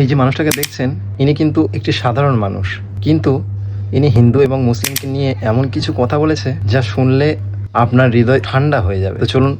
এই যে মানুষটাকে দেখছেন, ইনি কিন্তু একটি সাধারণ মানুষ, কিন্তু ইনি হিন্দু এবং মুসলিমকে নিয়ে এমন কিছু কথা বলেছে যা শুনলে আপনার হৃদয় ঠান্ডা হয়ে যাবে। তো চলুন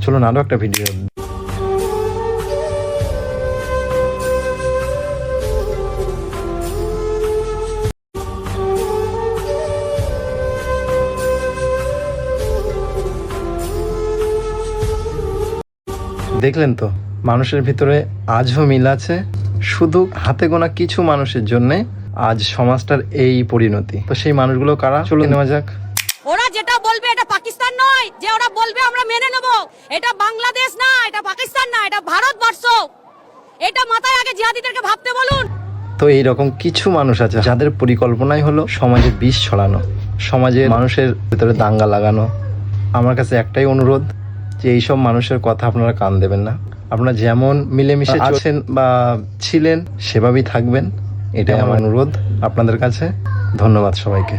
চলুন আরো একটা ভিডিও। দেখলেন তো, মানুষের ভিতরে আজও মিল আছে। শুধু হাতে গোনা কিছু মানুষের জন্য আজ সমাজটার এই পরিণতি। তো সেই মানুষগুলো কারা, চলে নেওয়া যাক। ওরা যেটা বলবে এটা পাকিস্তান নয় যে ওরা বলবে আমরা মেনে নেব। এটা বাংলাদেশ না, এটা পাকিস্তান না, এটা ভারতবর্ষ। এটা মাথায় আগে জিহাদিদেরকে ভাবতে বলুন। তো এইরকম কিছু মানুষ আছে যাদের পরিকল্পনাই হলো সমাজে বিষ ছড়ানো, সমাজের মানুষের ভিতরে দাঙ্গা লাগানো। আমার কাছে একটাই অনুরোধ যে এইসব মানুষের কথা আপনারা কান দেবেন না। আপনারা যেমন মিলেমিশে আছেন বা ছিলেন সেভাবেই থাকবেন, এটাই আমার অনুরোধ আপনাদের কাছে। ধন্যবাদ সবাইকে।